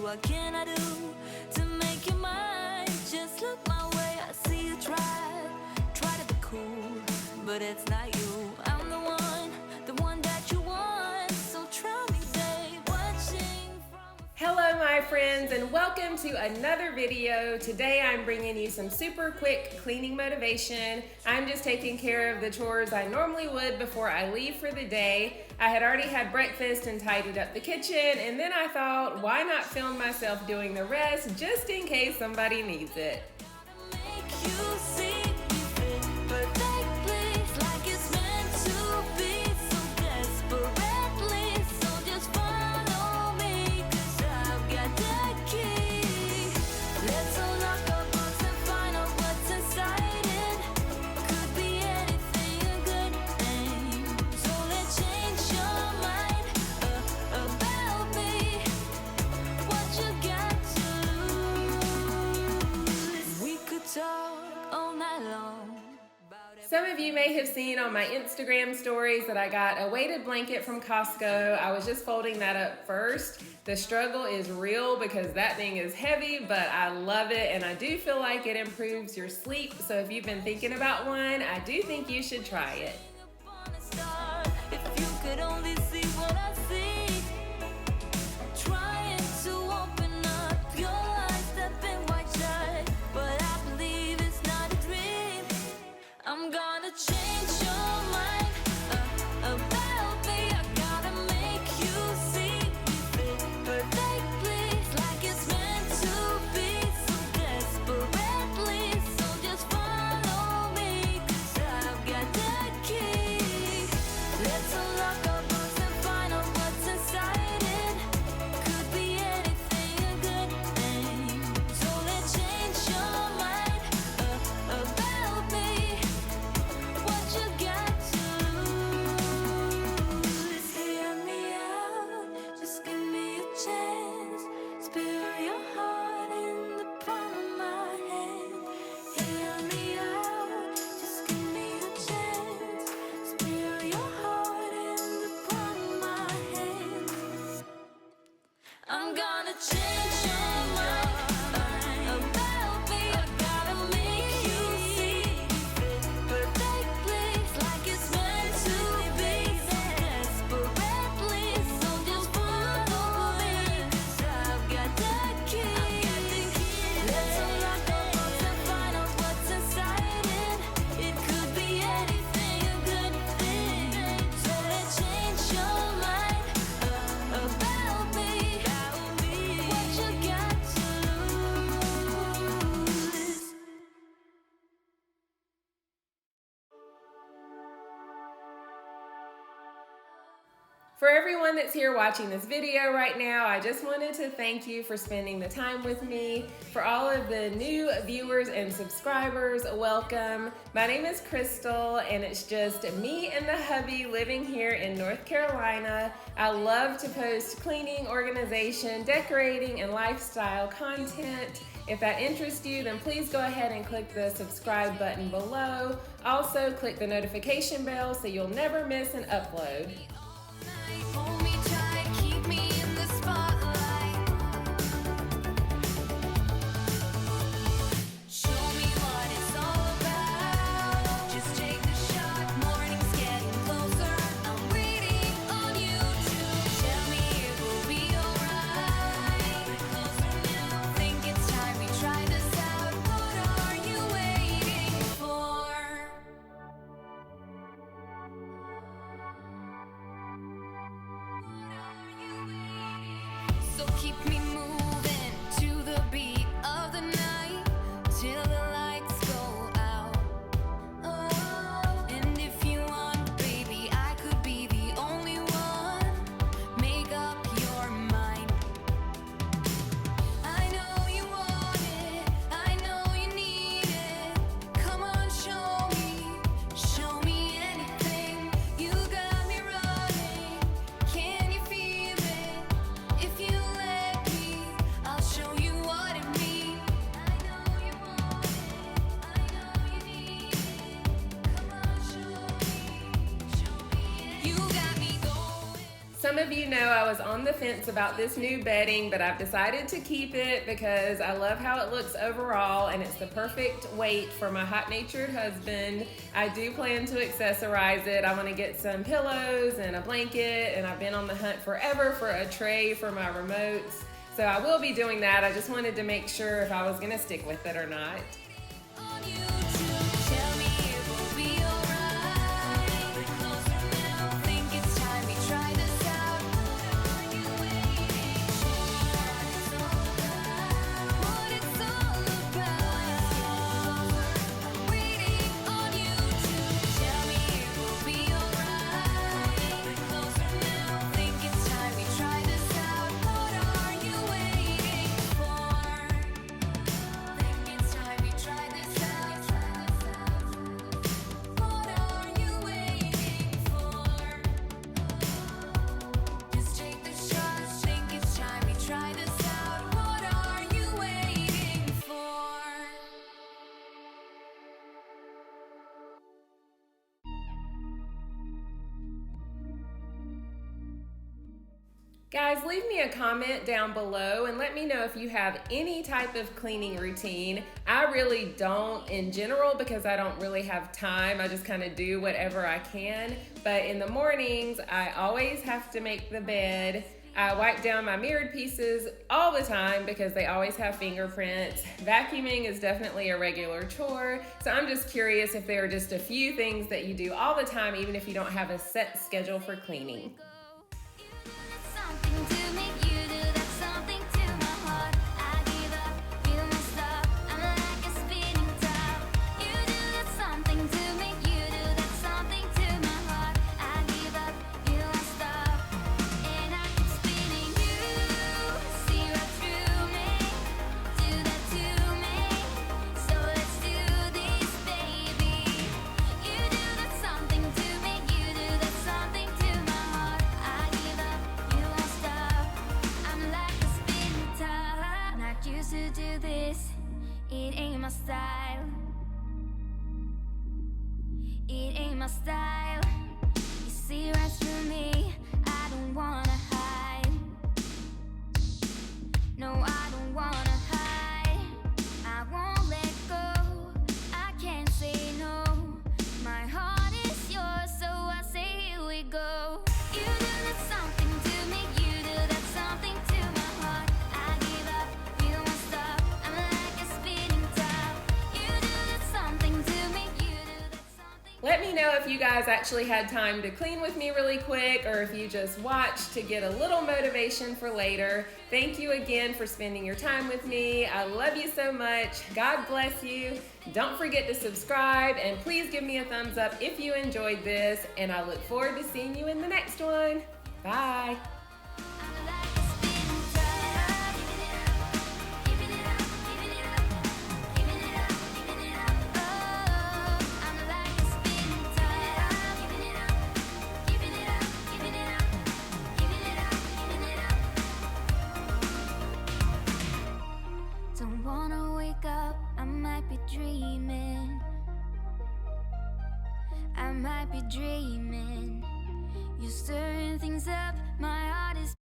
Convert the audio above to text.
What can I do to make you mine? Just look my way, I see you try to be cool, but it's not you. I'm the one that you want. So try me, babe. Watching from... Hello my friends, and welcome to another video. Today I'm bringing you some super quick cleaning motivation. I'm just taking care of the chores I normally would before I leave for the day. I had already had breakfast and tidied up the kitchen, and then I thought, why not film myself doing the rest just in case somebody needs it. Some of you may have seen on my Instagram stories that I got a weighted blanket from Costco. I was just folding that up first. The struggle is real because that thing is heavy, but I love it and I do feel like it improves your sleep. So if you've been thinking about one, I do think you should try it. I'm gonna change your mind about me. I gotta make you see me perfectly, like it's meant to be, so desperately. So just follow me, 'cause I've got the key. Let's unlock our box and find out what's inside it. Could be anything, a good thing. So let's change your mind about me. You got to lose. Hear me out, just give me a chance. Spill your heart in the palm of my hand. Hear me out, just give me a chance. Spill your heart in the palm of my hand. I'm gonna change your mind about me. I gotta make you see perfectly, like it's meant to be, so desperately. So just follow me, 'cause I've got the key. Let's unlock our box and find out what's inside it. It could be anything, a good thing. So let's change your mind about me. What you got to lose. For everyone that's here watching this video right now, I just wanted to thank you for spending the time with me. For all of the new viewers and subscribers, welcome. My name is Crystal, and it's just me and the hubby living here in North Carolina. I love to post cleaning, organization, decorating, and lifestyle content. If that interests you, then please go ahead and click the subscribe button below. Also, click the notification bell so you'll never miss an upload. Hold me tight, keep me in the spotlight. Show me what it's all about. Just take the shot, morning's getting closer. I'm waiting on you to tell me it will be alright. We're closer now, think it's time we try this out. What are you waiting for? So keep me moving to the beat of the night till the lights go out. Oh, and if you want, baby, I could be the only one. Make up your mind. I know you want it, I know you need it. Come on, show me anything. You got me running. Can you feel it? If you let some of you know I was on the fence about this new bedding, but I've decided to keep it because I love how it looks overall and it's the perfect weight for my hot-natured husband. I do plan to accessorize it. I want to get some pillows and a blanket, and I've been on the hunt forever for a tray for my remotes. So I will be doing that. I just wanted to make sure if I was going to stick with it or not. Guys, leave me a comment down below and let me know if you have any type of cleaning routine. I really don't in general because I don't really have time. I just kind of do whatever I can. But in the mornings, I always have to make the bed. I wipe down my mirrored pieces all the time because they always have fingerprints. Vacuuming is definitely a regular chore. So I'm just curious if there are just a few things that you do all the time, even if you don't have a set schedule for cleaning. It ain't my style. You see right through me. I don't wanna hide. No, I don't wanna hide. I won't let go. I can't say no. My heart is yours, so I say here we go. You do that something to me. You do that something to my heart. I give up. You won't stop. I'm like a spinning top. You do that something to me. You do that something. Let me know if you guys actually had time to clean with me really quick or if you just watched to get a little motivation for later. Thank you again for spending your time with me. I love you so much. God bless you. Don't forget to subscribe and please give me a thumbs up if you enjoyed this, and I look forward to seeing you in the next one. Bye. I'm like a spinning top. Giving it up, giving it up, giving it up, giving it up. Oh, I'm like a spinning top. Giving it up, giving it up, giving it up, giving it up, giving it up. Don't wanna wake up. I might be dreaming. I might be dreaming.